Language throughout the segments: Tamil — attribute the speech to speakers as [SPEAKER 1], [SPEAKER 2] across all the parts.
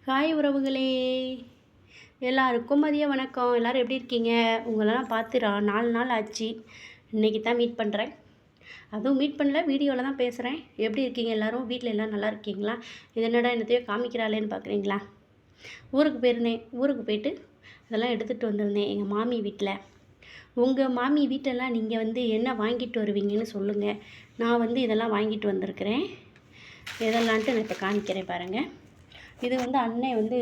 [SPEAKER 1] ஹாய் உறவுகளே! எல்லாருக்கும் மதிய வணக்கம். எல்லோரும் எப்படி இருக்கீங்க? உங்களெல்லாம் பார்த்து 4 நாள் ஆச்சு. இன்றைக்கி தான் மீட் பண்ணுறேன். அதுவும் மீட் பண்ணல, வீடியோவில் தான் பேசுகிறேன். எப்படி இருக்கீங்க எல்லோரும்? வீட்டில் எல்லோரும் நல்லா இருக்கீங்களா? இது என்னடா என்னத்தையோ காமிக்கிறாளேன்னு பார்க்குறீங்களா? ஊருக்கு போயிருந்தேன். ஊருக்கு போயிட்டு இதெல்லாம் எடுத்துகிட்டு வந்திருந்தேன் எங்கள் மாமி வீட்டில். உங்கள் மாமி வீட்டிலலாம் நீங்கள் என்ன வாங்கிட்டு வருவீங்கன்னு சொல்லுங்கள். நான் இதெல்லாம் வாங்கிட்டு வந்திருக்கிறேன். எதெல்லான்ட்டு நான் இப்போ காமிக்கிறேன் பாருங்கள். இது அண்ணன்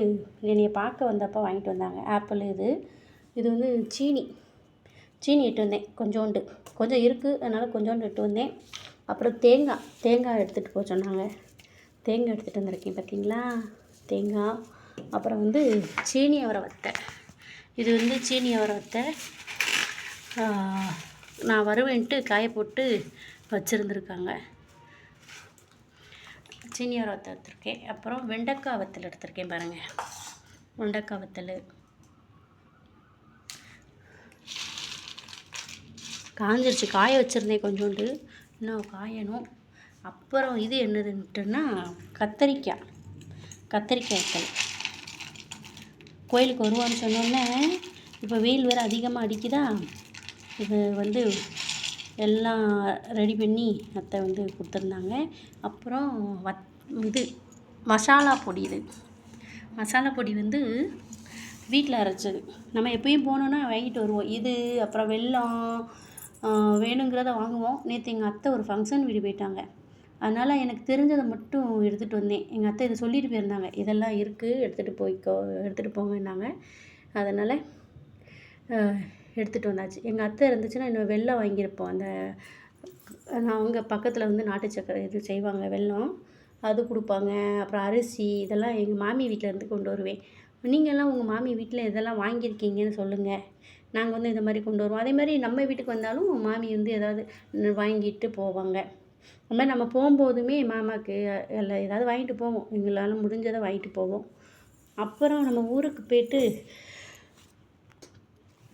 [SPEAKER 1] என்னைய பார்க்க வந்தப்போ வாங்கிட்டு வந்தாங்க. ஆப்பிள் இது சீனி இட்டு வந்தேன். கொஞ்சம் இருக்குது, அதனால் கொஞ்சோண்டு இட்டு வந்தேன். அப்புறம் தேங்காய் எடுத்துகிட்டு போக சொன்னாங்க. தேங்காய் எடுத்துகிட்டு வந்திருக்கேன் பார்த்தீங்களா? தேங்காய். அப்புறம் சீனி அவரை வத்தை. இது சீனி அவரை வத்தை. நான் வருவேன்ட்டு காய போட்டு வச்சுருந்துருக்காங்க. சீனி அவரை வத்தல் எடுத்திருக்கேன். அப்புறம் வெண்டைக்காய் வத்தல் எடுத்திருக்கேன் பாருங்கள். வெண்டைக்காய் வத்தல் காஞ்சிருச்சு. காய வச்சுருந்தேன் கொஞ்சோண்டு, இன்னும் காயணும். அப்புறம் இது என்னதுன்ட்டுன்னா கத்திரிக்காய் வத்தல். கோயிலுக்கு வருவான்னு சொன்னோன்னே இப்போ வெயில் வேறு அதிகமாக அடிக்குதா, இது எல்லாம் ரெடி பண்ணி அத்தை கொடுத்துருந்தாங்க. அப்புறம் மசாலா பொடி. மசாலா பொடி வீட்டில் அரைச்சது. நம்ம எப்பயும் போனோன்னா வாங்கிட்டு வருவோம். அப்புறம் வெல்லம் வேணுங்கிறத வாங்குவோம். நேற்று எங்கள் அத்தை ஒரு ஃபங்க்ஷன் வீடு போயிட்டாங்க. அதனால் எனக்கு தெரிஞ்சதை மட்டும் எடுத்துகிட்டு வந்தேன். எங்கள் அத்தை இதை சொல்லிட்டு போயிருந்தாங்க, இதெல்லாம் இருக்குது, எடுத்துகிட்டு போங்கன்னாங்க. அதனால் எடுத்துகிட்டு வந்தாச்சு. எங்கள் அத்தை இருந்துச்சுன்னா இன்னும் வெல்லம் வாங்கியிருப்போம். அவங்க பக்கத்தில் நாட்டு சக்கரை இது செய்வாங்க, வெல்லம் அது கொடுப்பாங்க. அப்புறம் அரிசி, இதெல்லாம் எங்கள் மாமி வீட்டிலேருந்து கொண்டு வருவேன். நீங்கள்லாம் உங்கள் மாமி வீட்டில் இதெல்லாம் வாங்கியிருக்கீங்கன்னு சொல்லுங்கள். நாங்கள் இந்த மாதிரி கொண்டு வருவோம். அதே மாதிரி நம்ம வீட்டுக்கு வந்தாலும் மாமி ஏதாவது வாங்கிட்டு போவாங்க. அது மாதிரி நம்ம போகும்போதுமே மாமாவுக்கு எல்லாம் ஏதாவது வாங்கிட்டு போவோம். எங்களால் முடிஞ்சதை வாங்கிட்டு போவோம். அப்புறம் நம்ம ஊருக்கு போய்ட்டு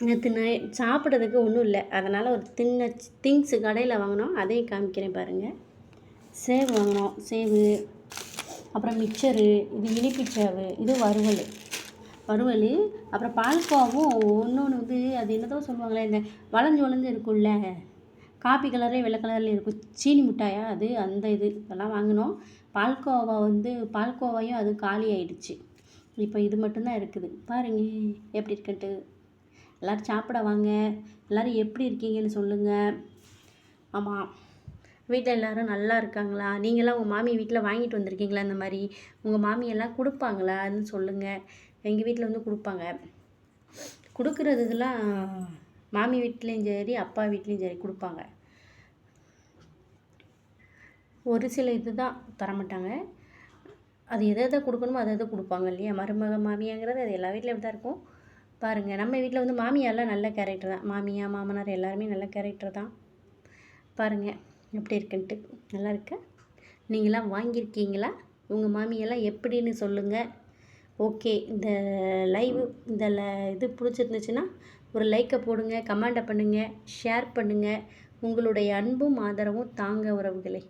[SPEAKER 1] நேற்று சாப்பிட்றதுக்கு ஒன்றும் இல்லை. அதனால் ஒரு திங்ஸு கடையில் வாங்கினோம், அதையும் காமிக்கிறேன் பாருங்கள். சேவு வாங்கினோம், சேவு. அப்புறம் மிக்சரு, இது இனிப்புச்சேவு, இது வறுவல். அப்புறம் பால்கோவும் இன்னொன்று அது என்னதோ சொல்லுவாங்களே, இந்த வளைஞ்சு இருக்கும்ல, காப்பி கலரே வெள்ளை கலரில் இருக்கும், சீனி மிட்டாயா அது, இதெல்லாம் வாங்கினோம். பால்கோவாயும் அது காலி ஆகிடுச்சு. இப்போ இது மட்டும்தான் இருக்குது. பாருங்கள் எப்படி இருக்குன்ட்டு. எல்லோரும் சாப்பிட வாங்க. எல்லோரும் எப்படி இருக்கீங்கன்னு சொல்லுங்கள். ஆமாம், வீட்டில் எல்லோரும் நல்லா இருக்காங்களா? நீங்களாம் உங்கள் மாமி வீட்டில் வாங்கிட்டு வந்திருக்கீங்களா? இந்த மாதிரி உங்கள் மாமியெல்லாம் கொடுப்பாங்களான்னு சொல்லுங்கள். எங்கள் வீட்டில் கொடுப்பாங்க. கொடுக்குறது இதெல்லாம் மாமி வீட்லேயும் சரி, அப்பா வீட்லேயும் சரி கொடுப்பாங்க. ஒரு சில இது தான் தரமாட்டாங்க. அது எதை கொடுக்கணுமோ அதை கொடுப்பாங்க இல்லையா? மருமக மாமியாங்கிறது அது எல்லா வீட்லேயும் இப்படி தான் இருக்கும். பாருங்கள், நம்ம வீட்டில் மாமியாரெலாம் நல்ல கேரக்டர் தான். மாமனார் எல்லாருமே நல்ல கேரக்டர் தான். பாருங்கள் எப்படி இருக்குன்ட்டு. நல்லா இருக்கு. நீங்களாம் வாங்கியிருக்கீங்களா? உங்கள் மாமியெல்லாம் எப்படின்னு சொல்லுங்கள். ஓகே, இந்த இது பிடிச்சிருந்துச்சுன்னா ஒரு லைக்கை போடுங்க, கமெண்ட்டை பண்ணுங்கள், ஷேர் பண்ணுங்கள். உங்களுடைய அன்பும் ஆதரவும் தாங்க உறவுகளே.